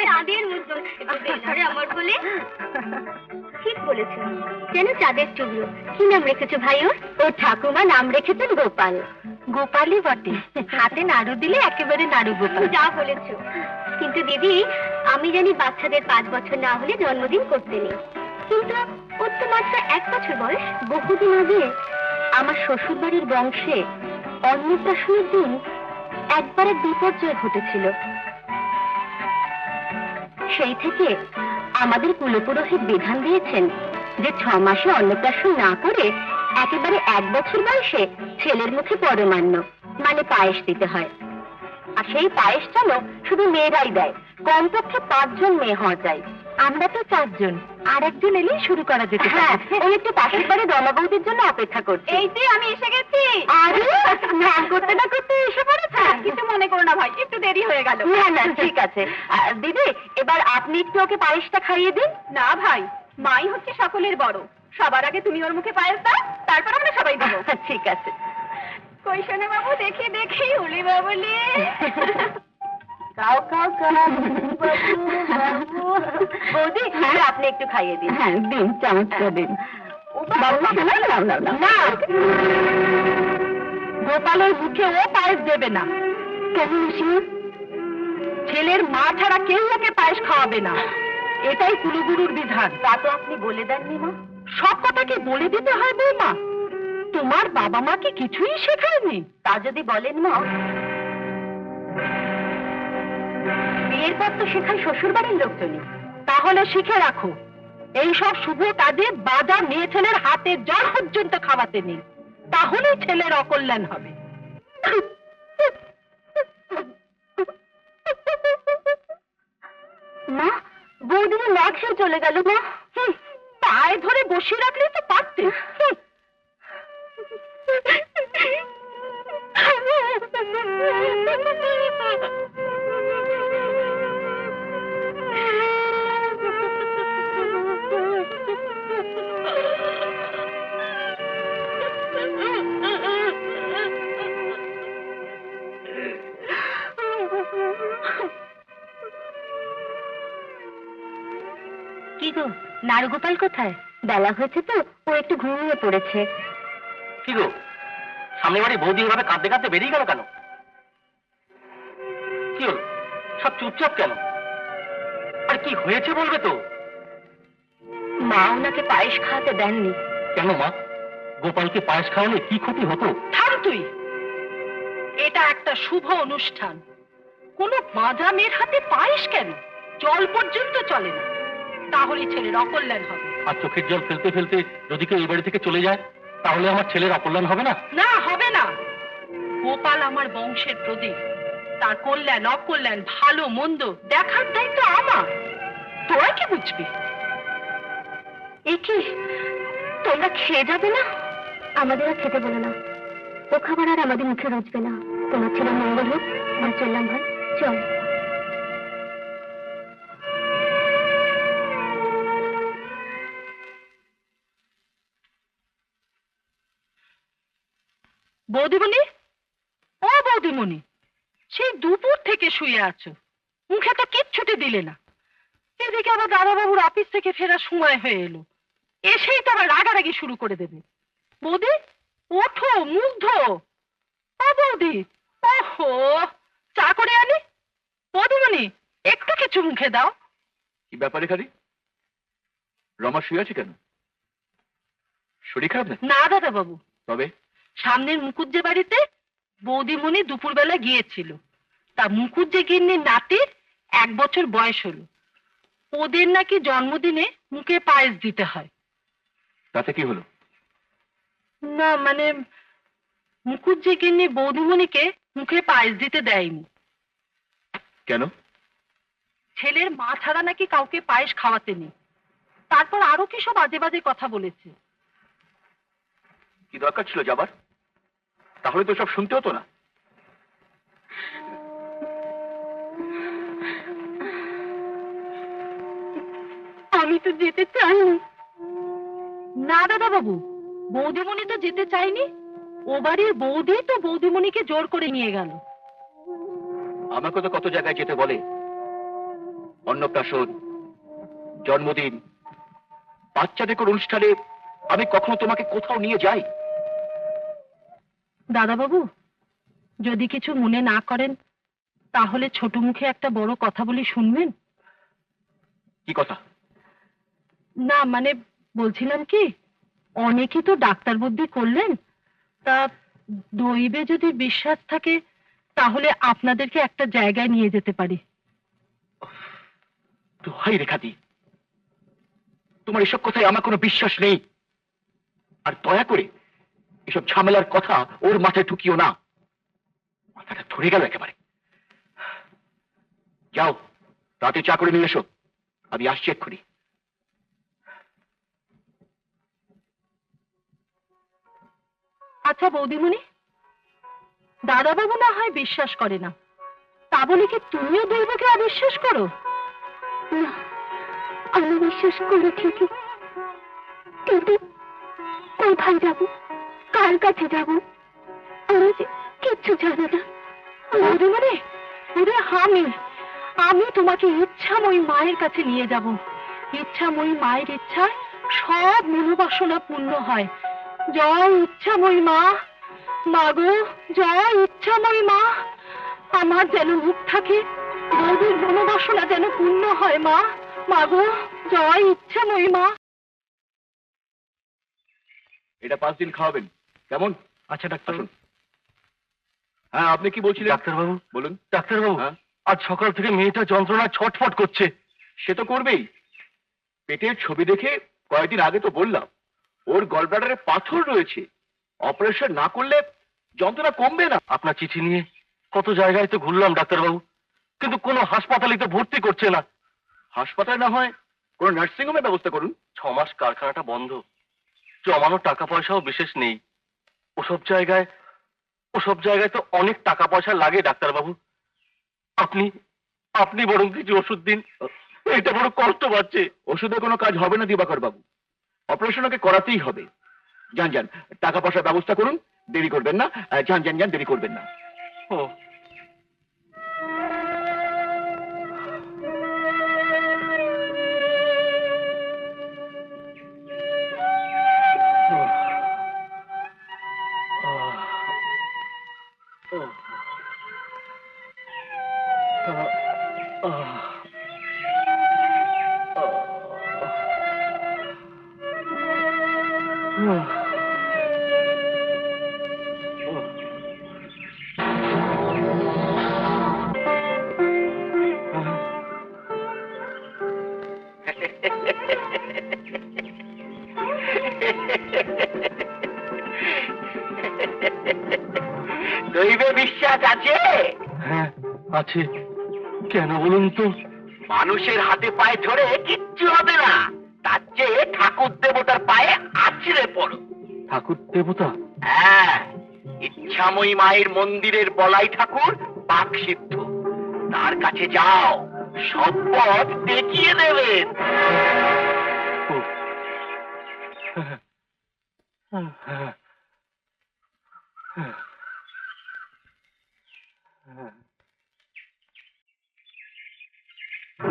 চাঁদের মতো আমার বলে ঠিক বলেছ। যেন চাঁদের টুকরো। কি নাম রেখেছো ভাই ওর? ওর ঠাকুমা নাম রেখেছেন গোপাল। গোপালই বটে, হাতে নাড়ু দিলে একেবারে নাড়ু গোপাল। যা বলেছো। কিন্তু দিদি, আমি জানি বাচ্চাদের 5 বছর না হলে জন্মদিন করতে নেই, কিন্তু ওর তো মাত্র 1 বছর বয়স। বহুদিন আগে আমার শ্বশুর বাড়ির বংশে অন্নপ্রাশনের দিন একবারে বিপর্যয় ঘটেছিল। সেই থেকে আমাদের কুলপুরোহিত বিধান দিয়েছেন যে 6 মাসে অন্নপ্রাশন না করে একেবারে 1 বছর বয়সে ছেলের মুখে পরমান্ন মানে পায়েস দিতে হয়। আর সেই পায়েস যেন শুধু মেয়েরাই দেয়, কমপক্ষে 5 জন মেয়ে হওয়া যায়। আমরা তো 4 জন, আর একজন এলেই শুরু করা যেতে পারে। হ্যাঁ, ওই একটু পাশের বাড়ি রমা বৌদির জন্য অপেক্ষা করছি। এই যে আমি এসে গেছি। আরে স্নান করতে না করতে এসে পড়েছে। কিছু মনে করো না ভাই, একটু দেরি হয়ে গেল। না না ঠিক আছে। দিদি, এবার আপনি একটু ওকে পায়েসটা খাইয়ে দিন। না ভাই, মাই হচ্ছে সকলের বড়, সবার আগে তুমি ওর মুখে পায়েস দাও, তারপর আমরা সবাই দেবো। ঠিক আছে। কৈশনে বাবু, দেখি দেখি উলি বাবুলি। খাও খাও খাও বৌদি, আপনি একটু খাইয়ে দিন। হ্যাঁ দিন, চামচটা দিন। না, গোপালের মুখে ও পায়েস দেবে না। কেন? ছেলের মা ছাড়া কেউ ওকে পায়েস খাওয়াবে না, এটাই কুলগুরুর বিধান। তা তো আপনি বলে দেননি মা। সব কথা কি বলে দিতে হয় বৌমা? তোমার বাবা মা কি কিছুই শেখায়নি? তা যদি বলেন মা, বিয়ের পর তো শেখায় শ্বশুর বাড়ির লোকজনই। তাহলে শিখে রাখো, এই সব শুভ কাজে বাজা মেয়ে ছেলের হাতে জল পর্যন্ত খাওয়াতে নেই, তাহলেই ছেলের অকল্যাণ হবে। মা, বৌদির নাক সে চলে গেল। মা, পায়ে ধরে বসিয়ে রাখলে তো পারতে। কি গো, নারুগোপাল কোথায়? বেলা হয়েছে তো, ও একটু ঘুমিয়ে পড়েছে। কি গো, সামনে বাড়ি বৌদি এভাবে কাঁদতে কাঁদতে বেরিয়ে গেল কেন? কি হলো, সব চুপচাপ কেন? আর কি হয়েছে বলবে তো? মা ওনাকে পায়েস খাওয়াতে দেননি। কেন মা, গোপালকে পায়েস খাওয়ালে কি ক্ষতি হতো? থাম তুই, এটা একটা শুভ অনুষ্ঠান, কোন মাজা মেয়ের হাতে পায়েস কেন? জল পর্যন্ত চলে না, তাহলে ছেলের অকল্যাণ হবে। আর চোখের জল ফেলতে ফেলতে যদি কেউ এই বাড়ি থেকে চলে যায়, তাহলে আমার ছেলের অকল্যাণ হবে না? না, হবে না। গোপাল আমার বংশের প্রদীপ, তার কল্যাণ অকল্যাণ ভালো মন্দ দেখার দায়িত্ব আমার। তোরা কি বুঝবি? এ কি, তোমরা খেয়ে যাবে না? আমাদের আর খেতে বলো না, ও খাবার আর আমাদের মুখে রুচবে না। তোমার ছেলে মঙ্গল হোক। আমরা চললাম ভাই, চল। বৌদিমণি, ও বৌদিমণি, সেই দুপুর থেকে শুয়ে আছো, মুখে তো কিচ্ছুটি দিলে না। এদিকে আবার দাদাবাবুর অফিস থেকে ফেরার সময় হয়ে এলো, এসেই তো আবার রাগারাগি শুরু করে দেবে। বৌদি, ওঠো, মুখ ধো। ও বৌদি, ওহো, চা করে আনি। বৌদিমণি, একটু কিছু মুখে দাও। কি ব্যাপারে খালি রমা শুয়ে আছে কেন? শরীর খারাপ নাকি? না দাদাবাবু, তবে সামনের মুকুজ্জে বাড়িতে বৌদিমণি দুপুরবেলা গিয়েছিল, তা মুকুজ্জে গিন্নির নাতির 1 বছর বয়স হলো, ওদের নাকি জন্মদিনে মুখে পায়েস দিতে হয়। তাতে কি হলো? না মানে, মুকুজ্জে গিন্নি বৌদিমণিকে মুখে পায়েস দিতে দেয়নি। কেন? ছেলের মা ছাড়া নাকি কাউকে পায়েস খাওয়াতে নেই। তারপর আরো কি সব বাজে বাজে কথা বলেছে। কি দরকার ছিল যাবার? তাহলে তো সব শুনতে হতো না। আমি তো যেতে চাইনি। না দাদাবাবু, বৌদিমণি তো যেতে চাইনি, ও বাড়ির বৌদি তো বৌদিমণিকে জোর করে নিয়ে গেল। আমাকে তো কত জায়গায় যেতে বলে, অন্নপ্রাশন, জন্মদিন, বাচ্চাদের কোনো অনুষ্ঠানে। আমি কখনো তোমাকে কোথাও নিয়ে যাই? দাদাবাবু, যদি কিছু মনে না করেন তাহলে ছোট মুখে একটা বড় কথা বলি, শুনবেন? কি কথা? না মানে বলছিলাম কি, অনেকেই তো ডাক্তার বুদ্ধি করলেন, তা দৈবে যদি বিশ্বাস থাকে তাহলে আপনাদেরকে একটা জায়গায় নিয়ে যেতে পারি। দোহাই রেখাদি, তোমার এসব কথায় আমার কোনো বিশ্বাস নেই। আর দয়া করে এসব ঝামেলার কথা ওর মাথায় ঢুকিও না, মাথাটা ধরে গেল একেবারে। যাও, রাতে চা করে নিয়ে এসো, আমি আসছি এক্ষুনি। আচ্ছা বৌদিমণি, দাদাবাবু না হয় বিশ্বাস করে না, তা বলে কি তুমিও দৈবকে অবিশ্বাস করো? না, আমি বিশ্বাস করি ঠিকই, কিন্তু কোথায় যাব, কার কাছে যাব, আমি যে কিচ্ছু জানি না। বৌদিমণি, ওরে আমি তোমাকে ইচ্ছাময়ী মায়ের কাছে নিয়ে যাব। ইচ্ছাময়ী মায়ের ইচ্ছায় সব মনোবাসনা পূর্ণ হয়। জয় ইচ্ছাময়ী মা, মাগো জয় ইচ্ছাময়ী মা। আমার যেন মুখ থাকে, বৌদির মনোবাসনা যেন পূর্ণ হয় মা, মাগো জয় ইচ্ছাময়ী মা। এটা 5 দিন খাওয়াবেন, কেমন? আচ্ছা ডাক্তার। আসুন। হ্যাঁ, আপনি কি বলছিলেন? ডাক্তারবাবু, বলুন। ডাক্তারবাবু, হ্যাঁ? আজ সকাল থেকে মেয়েটা যন্ত্রণায় ছটফট করছে। সে তো করবেই, পেটের ছবি দেখে কয়েকদিন আগে তো বললাম ওর গলব্লাডারে পাথর রয়েছে, অপারেশন না করলে যন্ত্রণা কমবে না। আপনার চিঠি নিয়ে কত জায়গায় তো ঘুরলাম ডাক্তারবাবু, কিন্তু কোনো হাসপাতালে তো ভর্তি করছে না। হাসপাতালে না হয় কোনো নার্সিং হোমের ব্যবস্থা করুন। 6 মাস কারখানাটা বন্ধ, জমানো টাকা পয়সাও বিশেষ নেই। ওসব জায়গায় তো অনেক টাকা পয়সা লাগে ডাক্তারবাবু। আপনি বরং কিছু ওষুধ দিন, এটা বড় কষ্ট পাচ্ছে। ওষুধে কোনো কাজ হবে না দিবাকর বাবু, অপারেশন ওকে করাতেই হবে। যান যান, টাকা পয়সার ব্যবস্থা করুন, দেরি করবেন না। যান যান যান, দেরি করবেন না। ও দৈবে বিশ্বাস আছে? হ্যাঁ আছে, কেন বলুন তো? মানুষের হাতে পায়ে ধরে কিচ্ছু হবে না, তার চেয়ে ঠাকুর দেবতার পায়ে আছড়ে পড়ো। ঠাকুর দেবতা? হ্যাঁ, ইচ্ছাময়ী মায়ের মন্দিরের বলাই ঠাকুর পাক সিদ্ধ, তার কাছে যাও, সব পথ দেখিয়ে দেবেন। ও, হ্যাঁ, হ্যাঁ, হ্যাঁ, হ্যাঁ, হ্যাঁ।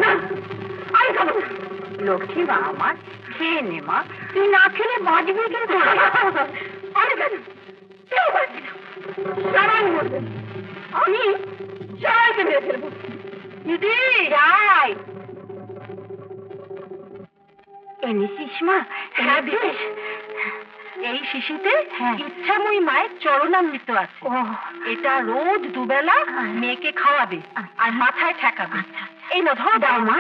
না, আমি খাবো না। লক্ষ্মী মা আমার, খেয়ে নে মা, তুই না খেলে বাঁচবি কিন্তু। আমি কেন? কেউ বাঁচবি না, সবাই মরবে। আমি সবাইকে মেরে ফেলবো। দিদি যাই এনেছিস মা? হ্যাঁ দিদি, এই শিশিতে ইচ্ছাময়ী মায়ের চরণামৃত আছে। এটা রোজ দুবেলা মেয়েকে খাওয়াবে আর মাথায় ঠেকাবে। এই না ধর দাও মা।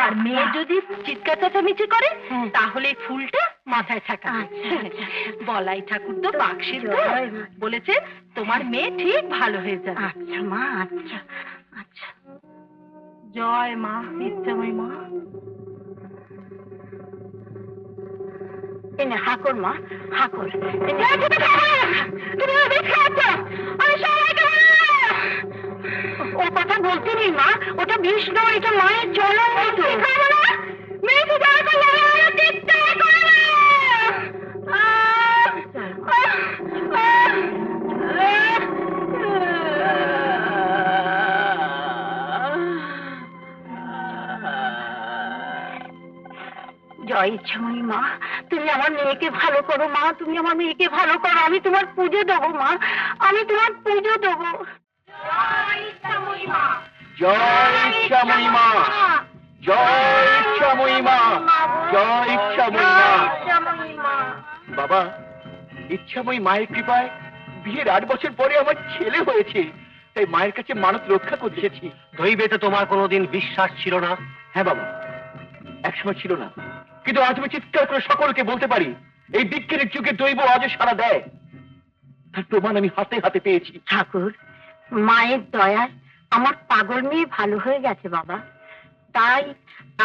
আর মেয়ে যদি চিৎকার চেঁচামেচি করে তাহলে এই ফুলটা মাথায় ঠেকাবে। বলাই ঠাকুর তো বাক্সিদ্ধ, বলেছে তোমার মেয়ে ঠিক ভালো হয়ে যাবে। আচ্ছা মা, আচ্ছা আচ্ছা। জয় মা ইচ্ছাময়ী মা। এনে হাকর মা, হাকর। ও কথা বলতে নেই মা, ওটা বিষ্ণু, এটা মায়ের চরণ। মেয়েকে দয়া করে চিৎকার করে না। জয় ইচ্ছাময়ী মা, তুমি আমার মেয়েকে ভালো করো মা, তুমি আমার মেয়েকে ভালো করো। আমি তোমার পুজো দেবো মা, আমি তোমার পুজো দেবো। জয় ইচ্ছাময়ী মা, জয় ইচ্ছাময়ী মা, জয় ইচ্ছাময়ী মা, জয় ইচ্ছাময়ী মা। ইচ্ছাময়ী মা। বাবা, ইচ্ছাময়ী মায়ের কৃপায় বিয়ের 8 বছর পরে আমার ছেলে হয়েছে, তাই মায়ের কাছে মানত রক্ষা করতে এসেছি। দৈবেতে তোমার কোনোদিন বিশ্বাস ছিল না? হ্যাঁ বাবা, একসময় ছিল না, কিন্তু আজ আমি চিৎকার করে সকলকে বলতে পারি এই বিজ্ঞানের যুগে দৈব আজও সাড়া দেয়। তার প্রমাণ আমি হাতে হাতে পেয়েছি। ঠাকুর, মায়ের দয়ায় আমার পাগল মেয়ে ভালো হয়ে গেছে বাবা, তাই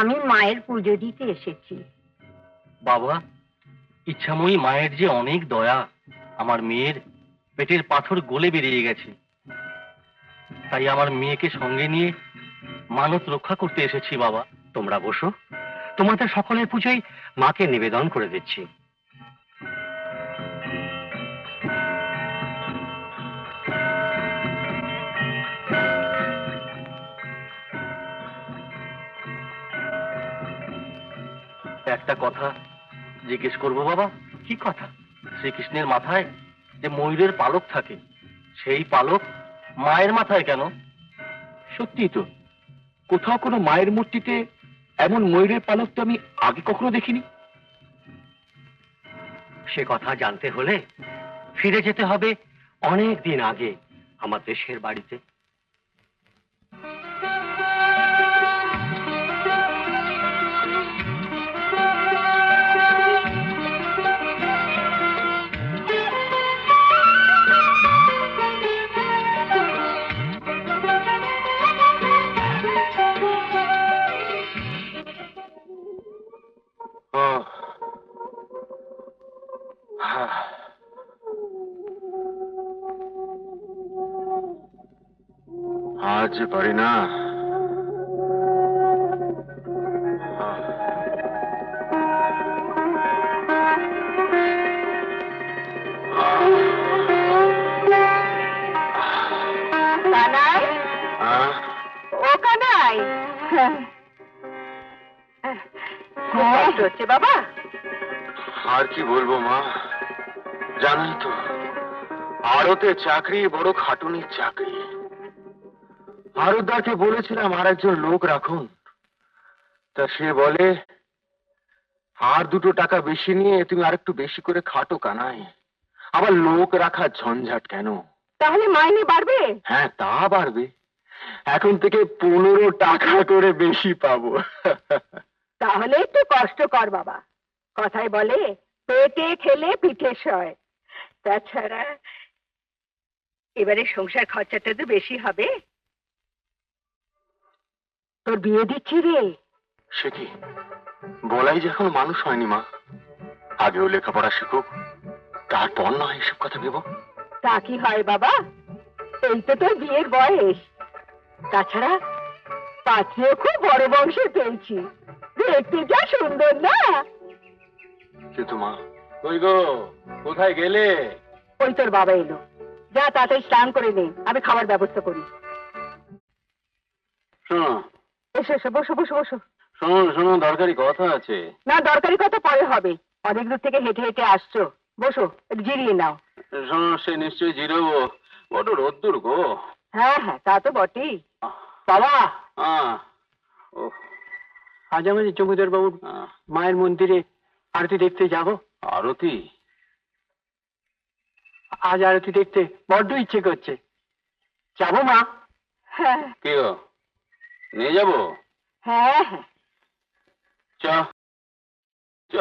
আমি মায়ের পুজো দিতে এসেছি। বাবা, ইচ্ছাময়ী মায়ের যে অনেক দয়া, আমার মেয়ের পেটের পাথর গলে বেরিয়ে গেছে, তাই আমার মেয়েকে সঙ্গে নিয়ে মানত রক্ষা করতে এসেছি। বাবা, তোমরা বসো, তোমাদের সকলের পুজোই মাকে নিবেদন করে দিচ্ছি। একটা কথা জিজ্ঞেস করবো বাবা? কি কথা? শ্রীকৃষ্ণের মাথায় যে ময়ূরের পালক থাকে, সেই পালক মায়ের মাথায় কেন? সত্যি তো, কোথাও কোনো মায়ের মূর্তিতে এমন ময়ূরের পালক তো আমি আগে কখনো দেখিনি। সে কথা জানতে হলে ফিরে যেতে হবে অনেক দিন আগে আমার দেশের বাড়িতে। আজ পারি না। কানাই, ও কানাই, খুব কষ্ট হচ্ছে বাবা? আর কি বলবো মা, জানোই তো আড়তে চাকরি বড় খাটুনির চাকরি। আড়তদারকে বলেছিলাম আর একজন লোক রাখুন, তা সে বলে আর 2 টাকা বেশি নিয়ে তুমি আর একটু বেশি করে খাটো কানাই, আবার লোক রাখার ঝঞ্ঝাট কেন? তাহলে মাইনে বাড়বে? হ্যাঁ, তা বাড়বে, এখন থেকে 15 টাকা করে বেশি পাবো। তাহলে একটু কষ্ট কর বাবা, কথায় বলে পেটে খেলে পিঠে সয়। তাছাড়া এবারে সংসার খরচাটা তো বেশি হবে। তোর বিয়ে দিচ্ছি রে। সে কি বলাই যে এখন মানুষ হয়নি মা, আগেও লেখাপড়া শিখুক, তারপর না এসব কথা ভেবো। তা কি হয় বাবা, এই তো তোর বিয়ের বয়স। তাছাড়া পাত্রেও খুব বড় বংশে পেয়েছি, দেখতে যা সুন্দর না। কিন্তু মা, কই গো, কোথায় গেলে? ওই তোর বাবা এলো, যা তাড়াতাড়ি স্নান করে নে, আমি খাবার ব্যবস্থা করি। শোনো, এসো এসো, বসো বসো বসো। শোনো শোনো, দরকারি কথা আছে। না, দরকারি কথা পরে হবে, অনেক দূর থেকে হেঁটে হেঁটে আসছো, বসো একটু জিরিয়ে নাও। শোনো, সে নিশ্চয়ই জিরোবো, বড় রোদ্দুর গো। হ্যাঁ হ্যাঁ, তা তো বটেই। বাবা, আজ আমি জমিদার বাবুর মায়ের মন্দিরে আরতি দেখতে যাব। আরতি? আজ আরতি দেখতে বড্ড ইচ্ছে করছে, যাবো মা? হ্যাঁ কি গো, নিয়ে যাবো? হ্যাঁ হ্যাঁ। চ চ,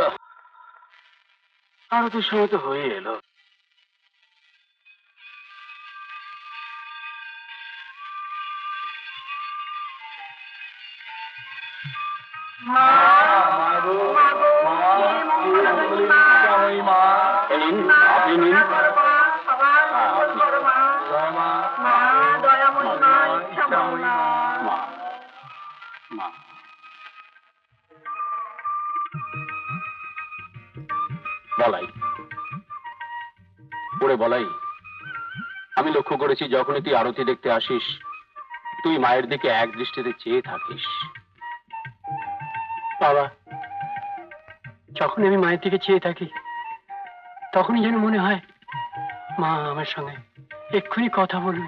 আরতির সময় তো হয়ে এলো। আপনি নিন। বলাই, ওরে বলাই, আমি লক্ষ্য করেছি যখনই তুই আরতি দেখতে আসিস, তুই মায়ের দিকে এক দৃষ্টিতে চেয়ে থাকিস। বাবা, যখন আমি মায়ের দিকে চেয়ে থাকি তখনই যেন মনে হয় মা আমার সঙ্গে এক্ষুনি কথা বলবে।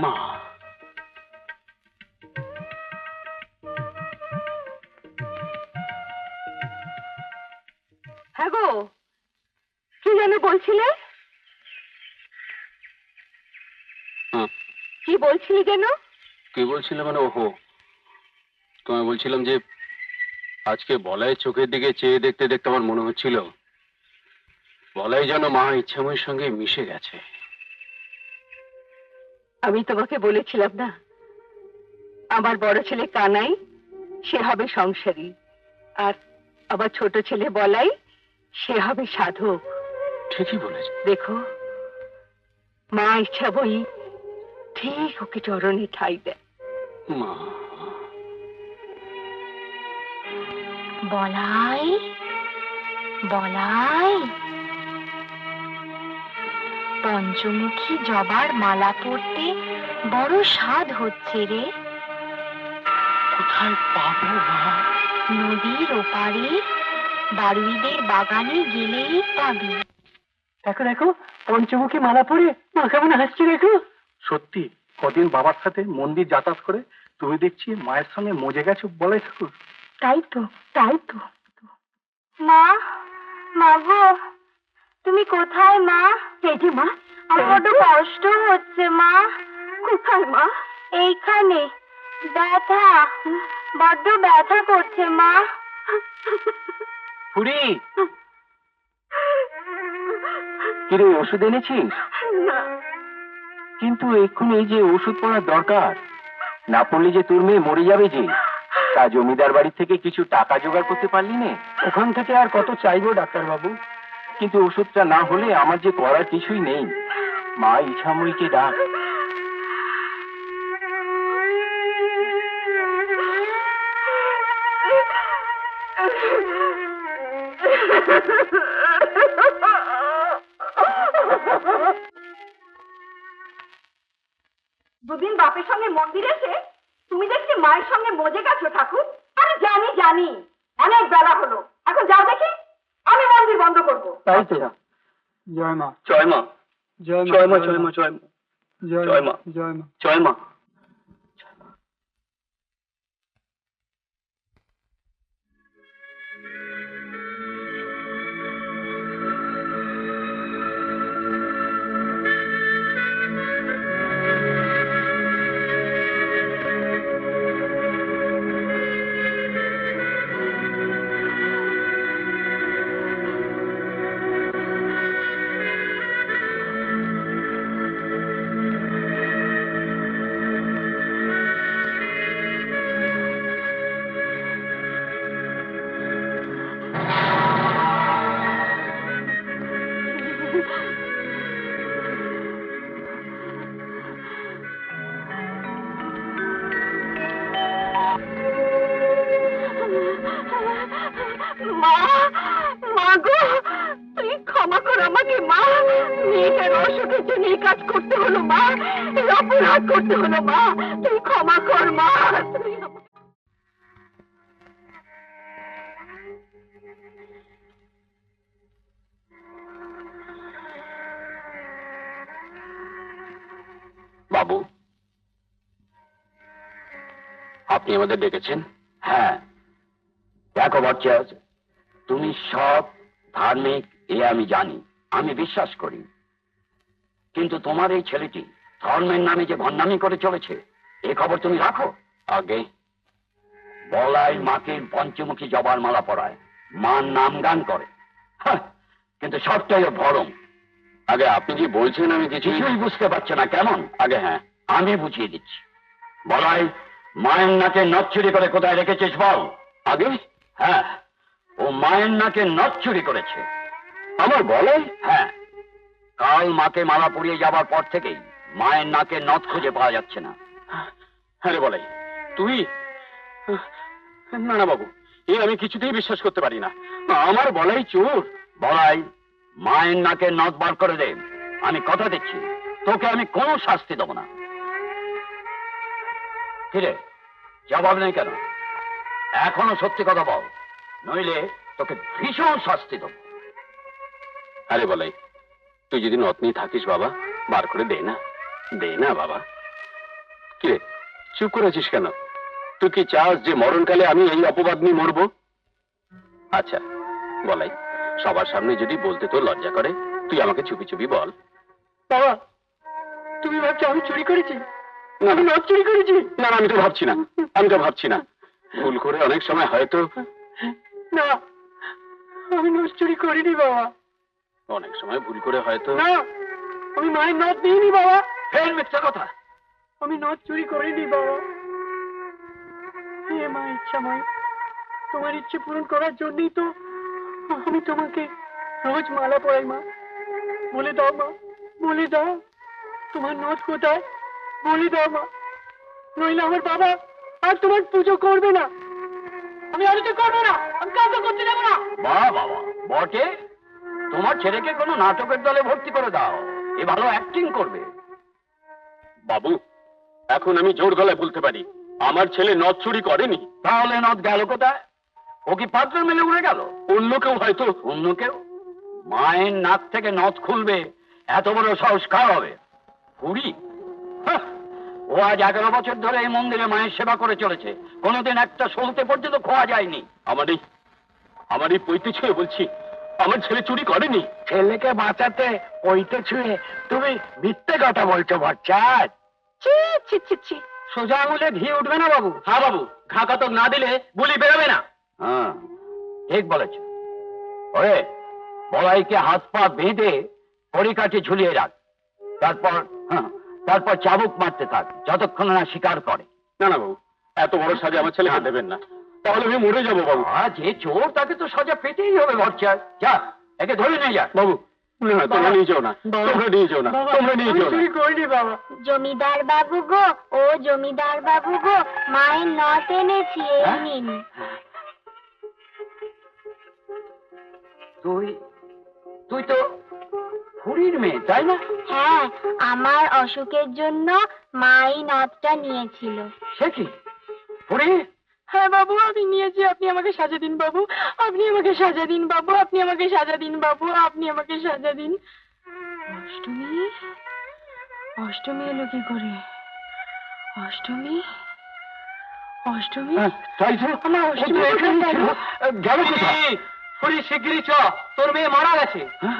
মা, হ্যাঁ গো, কি যেন বলছিলে? কি বলছিলি যেন? কি বলছিলে মানে? ওহো, তোমায় বলছিলাম যে আজকে বলাইয়ের চোখের দিকে চেয়ে দেখতে দেখতে আমার মনে হচ্ছিল বলাই যেন মা ইচ্ছাময়ের সঙ্গে মিশে গেছে। আমি তোমাকে বলেছিলাম না, আমার বড় ছেলে কানাই সে হবে সংসারী, আর আমার ছোট ছেলে বলাই সে হবে সাধক। ঠিকই বলেছে। দেখো, মা ইচ্ছা বই ঠিক ওকে চরণে ঠাই দেয়। মা, বলাই, বলাই, পঞ্চমুখী জবার মালা পরতে বড় স্বাদ হচ্ছে রে। কোথায় পাবো মা? নদীর ওপারে বারুইদের বাগানে গেলেই পাবি। দেখো দেখো, পঞ্চমুখী মালা পরে মা কেমন হাসছে দেখো। সত্যি, কদিন বাবার সাথে মন্দির যাতায়াত করে তুমি দেখছি মায়ের সঙ্গে মজে গেছো বলাই ঠাকুর। তাই তো, তাই তো। মা, মা গো, তুমি কোথায় মা? এই যে মা, আমার বড্ড কষ্ট হচ্ছে মা। কোথায় মা? এইখানে ব্যথা, বড্ড ব্যথা করছে মা। পুরি, কিরে ওষুধ এনেছিস? না, কিন্তু এক্ষুনি এই যে ওষুধ পড়ার দরকার, না পড়লে যে তোর মেয়ে মরে যাবে যে। তা জমিদার বাড়ি থেকে কিছু টাকা জোগাড় করতে পারলি না? ওখান থেকে আর কত চাইবো ডাক্তার বাবু? কিন্তু ওষুধটা না হলে আমার যে করার কিছুই নেই। মা ইছাময়ীকে ডাক। দুদিন বাপের সঙ্গে মন্দিরে এসে তুমি দেখছি মায়ের সঙ্গে মজে গেছো ঠাকুর। আরে জানি জানি, অনেক বেলা হলো, এখন যাও দেখি, আমি মন্দির বন্ধ করবো। তাই তো। জয় মা, জয় মা, জয় মা, জয় মা, জয় মা, জয় মা, জয় মা, জয় মা, জয় মা। মা, মা গো, তুই ক্ষমা কর আমাকে মা। মেয়েটার অসুখের জন্য এই কাজ করতে হলো মা, এই অপরাধ করতে হলো মা। তুই ক্ষমা কর মা। তুই বাবু, আপনি আমাদের ডেকেছেন? হ্যাঁ, দেখো বচ্চাস, তুমি সব ধার্মিক এ আমি জানি, আমি বিশ্বাস করি, কিন্তু তোমার এই ছেলেটি ধর্মের নামে যে ভণ্ডামি করে চলেছে এ খবর তুমি রাখো। আগে বলাই মাকে পঞ্চমুখী জবার মালা পরায়, মার নাম গান করে, কিন্তু সবটাই ভরম। আগে আপনি কি বলছেন আমি কিছুই বুঝতে পারছি না কেমন? আগে হ্যাঁ, আমি বুঝিয়ে দিচ্ছি। বলাই মায়ের নাকে নথ চুরি করে কোথায় রেখেছিস বল আগে। হ্যাঁ, ও মায়ের নাকে নথ চুরি করেছে। আমার বলাই? হ্যাঁ, কাল মাকে মালা পরিয়ে যাবার পর থেকেই মায়ের নাকে নথ খুঁজে পাওয়া যাচ্ছে না। হ্যাঁ রে বলাই, তুই? না না বাবু, এ আমি কিছুতেই বিশ্বাস করতে পারি না। আমার বলাই চোর। বলাই মায়ের নাকে নথ বার করে দে, আমি কথা দিচ্ছি তোকে আমি কোনো শাস্তি দেব না। কিরে, জবাব নেই কেন? এখনো সত্যি কথা বল, নইলে তোকে ভীষণ শাস্তি দেব। আরে বলাই, তুই যদি নথ নিয়ে থাকিস বাবা, বার করে দে না, দে না বাবা। কিরে চুপ করে আছিস কেন? তুই কি চাস যে মরণকালে আমি এই অপবাদ নিয়ে মরবো? আচ্ছা বলাই, সবার সামনে যদি বলতে তোর লজ্জা করে, তুই আমাকে চুপি চুপি বল। বাবা, তুমি ভাবছো আমি চুরি করেছি? না আমি নথ চুরি করেছি? না, আমি তো ভাবছি না, আমি তো ভাবছি না। ভুল করে অনেক সময় হয়তো, না, আমি নথ চুরি করিনি বাবা। অনেক সময় ভুল করে হয়তো। না, আমি মায়ের নথ দিইনি বাবা। ফের মিথ্যা কথা। আমি নথ চুরি করিনি বাবা। হে মা ইচ্ছাময়, তোমার ইচ্ছে পূরণ করার জন্যই তো আমি তোমাকে রোজ মালা পরাই মা। বলে দাও মা, বলে দাও তোমার নথ কোথায়, বলে দাও মা। নইলে আমার বাবা আর তোমার পুজো করবে না। আমি আলোচনা করবো না, আমি কাউকে করতে যাবো না। বাবা বটে, তোমার ছেলেকে কোনো নাটকের দলে ভর্তি করে দাও, এ ভালো অ্যাক্টিং করবে। বাবু, এখন আমি জোর গলায় বলতে পারি আমার ছেলে নথ চুরি করেনি। তাহলে নথ গেল কোথায়? ও কি পাত্র মেলে উড়ে গেল? অন্য কেউ হয়তো। অন্য কেউ? মায়ের নাক থেকে নথ খুলবে এত বড় সাহস কার হবে? পুরি? হাহ! ও আজ 11 বছর ধরে এই মন্দিরে মায়ের সেবা করে চলেছে, কোনোদিন একটা সলতে পর্যন্ত খোয়া যায়নি। আমার এই পৈতে ছুঁয়ে বলছি, আমার ছেলে চুরি করেনি। ছেলেকে বাঁচাতে পৈতে ছুঁয়ে তুমি মিথ্যে কথা বলছো বচ্চার। ছি ছি ছি ছি, সোজা আঙুলে ঘি উঠবে না বাবু। হ্যাঁ বাবু, ঘা কতক না দিলে বুলি বেরোবে না। হ্যাঁ, ঠিক বলেছ। ওরে, বলাইকে হাত পা বেঁধে পরিকাঠি ঝুলিয়ে রাখ। তারপর চাবুক মারতে থাক যতক্ষণ না স্বীকার করে। না না বাবু, এত বড় সাজা আমার ছেলেকে দেবেন না, তাহলে আমি মরে যাবো বাবু। যে চোর তাকে তো সাজা পেতেই হবে ভরচার। যা, একে ধরে নিয়ে যা। বাবু না, তোমরা নিয়ে যাও না, তোমরা নিয়ে যাও না, তোমরা নিয়ে যাও না। করিনি বাবা। জমিদার বাবু গো, ও জমিদার বাবু গো, মায়ের নথ এনেছি, এই নিন। তুই তো খুড়ির মেয়ে, তাই না? হ্যাঁ, আমার অসুখের জন্য মা এই নথটা নিয়েছিল। সে কি খুড়ি? হ্যাঁ বাবু, আমি নিয়েছি। আপনি আমাকে সাজা দিন বাবু, আপনি আমাকে সাজা দিন বাবু, আপনি আমাকে সাজা দিন বাবু, আপনি আমাকে সাজা দিন। অষ্টমী, অষ্টমী এলো কি করে? অষ্টমী, অষ্টমী, তাই তো আমার অষ্টমী এখানে কোথায় ছিল। গেল কোথায়? খুড়ি শিগগিরই চ, তোর মেয়ে মারা গেছে। না!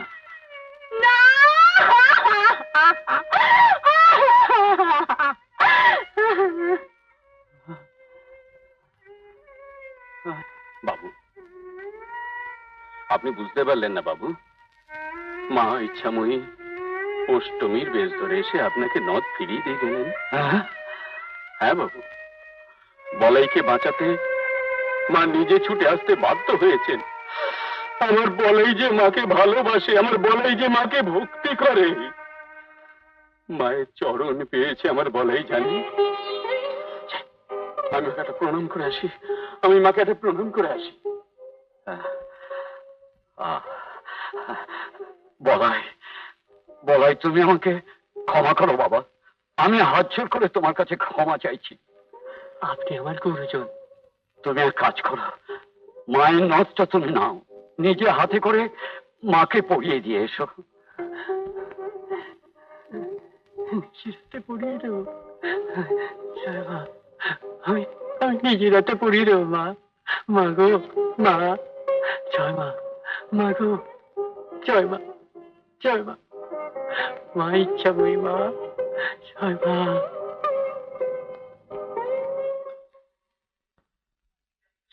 বাবু, আপনি বুঝতে পারলেন না বাবু? মা ইচ্ছাময়ী অষ্টমীর বেশ ধরে এসে আপনাকে নথ ফিরিয়ে দিয়ে গেলেন। হ্যাঁ বাবু, বলাইকে বাঁচাতে মা নিজে ছুটে আসতে বাধ্য হয়েছেন। আমার বলাই যে মাকে ভালোবাসে, আমার বলাই যে মাকে ভক্তি করে, মায়ের চরণ পেয়েছে আমার বলাই জানি। আমি মাকে একটা প্রণাম করে আসি, আমি মাকে একটা প্রণাম করে আসি। বলাই, বলাই, তুমি আমাকে ক্ষমা করো বাবা। আমি হাত জোর করে তোমার কাছে ক্ষমা চাইছি। আপনি আমার গুরুজন। তুমি এক কাজ করো, মায়ের নথটা তুমি নাও, নিজে হাতে করে মাকে পরিয়ে দিয়ে এসো। নিজের পড়িয়ে দেবো মা, আমি নিজের হাতে পড়িয়ে দেবো মা। মা গো, মা, জয় মা, মা গো, জয় মা, জয় মা, মা ইচ্ছাময়ী মা, জয় মা।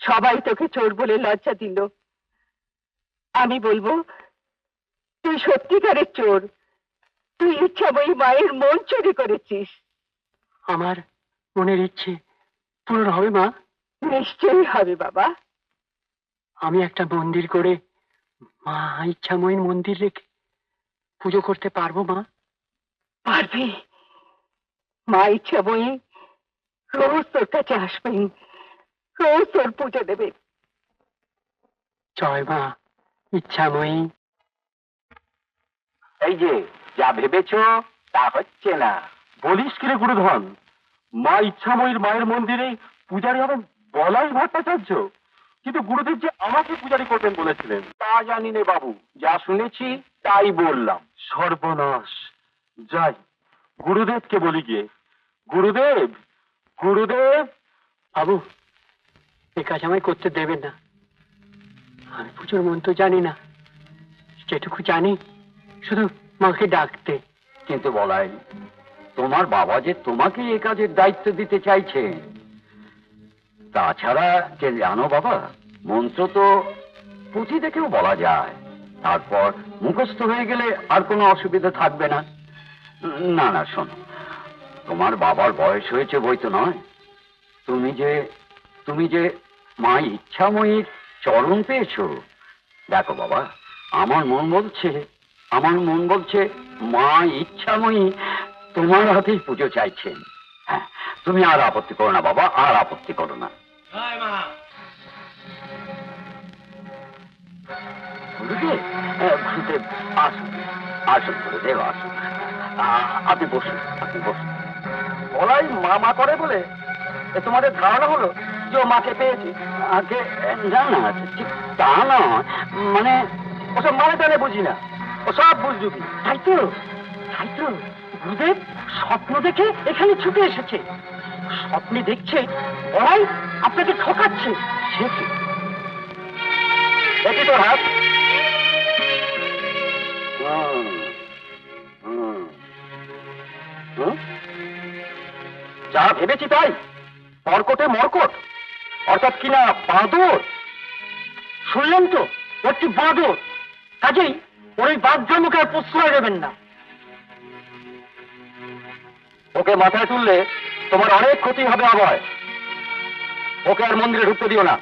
সবাই তোকে চোর বলে লজ্জা দিল, আমি বলবো তুই সত্যিকারের চোর। তুই ইচ্ছাময়ী মায়ের মন চুরি করেছিস। আমার মনের ইচ্ছে পূরণ হবে মা। নিশ্চয়ই হবে বাবা। আমি একটা মন্দির করে মা ইচ্ছাময়ীর মন্দির রেখে পুজো করতে পারবো মা? পারবি। মা ইচ্ছাময়ী রোজ তোর কাছে আসবেন, রোজ তোর পুজো দেবে। জয় মা ইচ্ছাময়ী। এই যে যা ভেবেছো তা হচ্ছে না। বলিস কিরে গুরুধন, মা ইচ্ছাময়ীর মায়ের মন্দিরে পূজারি হবেন বলাই ভট্টাচার্য? কিন্তু গুরুদেব যে আমাকে পূজারি করবেন বলেছিলেন তা জানি নে বাবু, যা শুনেছি তাই বললাম। সর্বনাশ, যাই গুরুদেবকে বলি গিয়ে। গুরুদেব, গুরুদেব। বাবু, এ কাজ আমায় করতে দেবেন না। আমি পুজোর মন্ত্র জানি না, যেটুকু জানি শুধু মাকে ডাকতে। কিন্তু বলাই, তোমার বাবা যে তোমাকে এ কাজের দায়িত্ব দিতে চাইছে। তাছাড়া যে জানো বাবা, মন্ত্র তো পুঁথি দেখেও বলা যায়, তারপর মুখস্থ হয়ে গেলে আর কোনো অসুবিধা থাকবে না। না না, শোনো, তোমার বাবার বয়স হয়েছে বই তো নয়, তুমি যে মা ইচ্ছাময়ীর চরণ পেয়েছো। দেখো বাবা, আমার মন বলছে মা ইচ্ছাময়ী তোমার হাতেই পুজো চাইছেন। হ্যাঁ, তুমি আর আপত্তি করো না বাবা, আর আপত্তি করো না। গুরুদেব, গুরুদেব আসুন, আসুন গুরুদেব আসুন। আপনি বসুন। বলাই মা করে বলে তোমাদের ধারণা হলো যে ও মাকে পেয়েছে? আগে না না, ঠিক তা নয়, মানে ওসব মানে টানে বুঝি না, ও সব বুঝবি। তাই তো গুরুদেব স্বপ্ন দেখে এখানে ছুটে এসেছে। স্বপ্নে দেখছে ওরাই আপনাকে ঠকাচ্ছে। সে কি? দেখি তোর হাত। যা ভেবেছি তাই, মরকটে মরকট, অর্থাৎ কিনা বাঁদর। শুনলেন তো, একটি বাঁদর। কাজেই ওর ওই বাঘজন্মকে আর প্রশ্রয় দেবেন না। ওকে মাথায় তুললে তোমার অনেক ক্ষতি হবে অভয়। ওকে আর মন্দিরে ঢুকতে দিও না।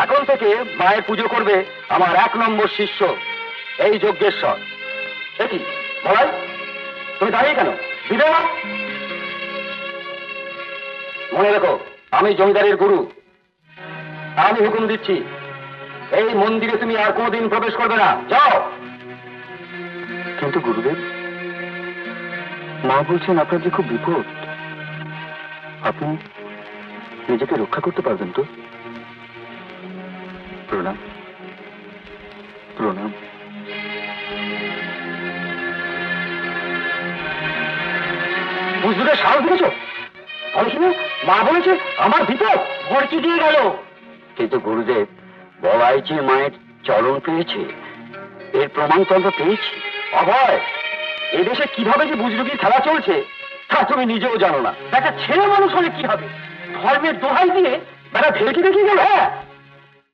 এখন থেকে মায়ের পুজো করবে আমার 1 নম্বর শিষ্য, এই যজ্ঞেশ্বর। দেখি বলাই, তুমি দাঁড়িয়ে কেন? বিদায় নাও। মনে রেখো, আমি জমিদারের গুরু। আমি হুকুম দিচ্ছি, এই মন্দিরে তুমি আর কোনোদিন প্রবেশ করবে না। যাও। কিন্তু গুরুদেব, মা বলছেন আপনার যে খুব বিপদ, আপনি নিজেকে রক্ষা করতে পারবেন তো? প্রণাম। বুঝতে সাহস দিয়েছ? মা বলেছে আমার বিপদ, ভরকি দিয়ে গেল। কিন্তু গুরুদেব, বলাই যে মায়ের চরণ পেয়েছে, এর প্রমাণ তো আমরা পেয়েছি। অভয়, এদেশে কিভাবে যে বুজরুগির খেলা চলছে তা তুমি নিজেও জানো না। একটা ছেলে মানুষ হলে কি হবে? ধর্মের দোহাই দিয়ে বেটা ভেলকি দেখিয়ে গেল। হ্যাঁ,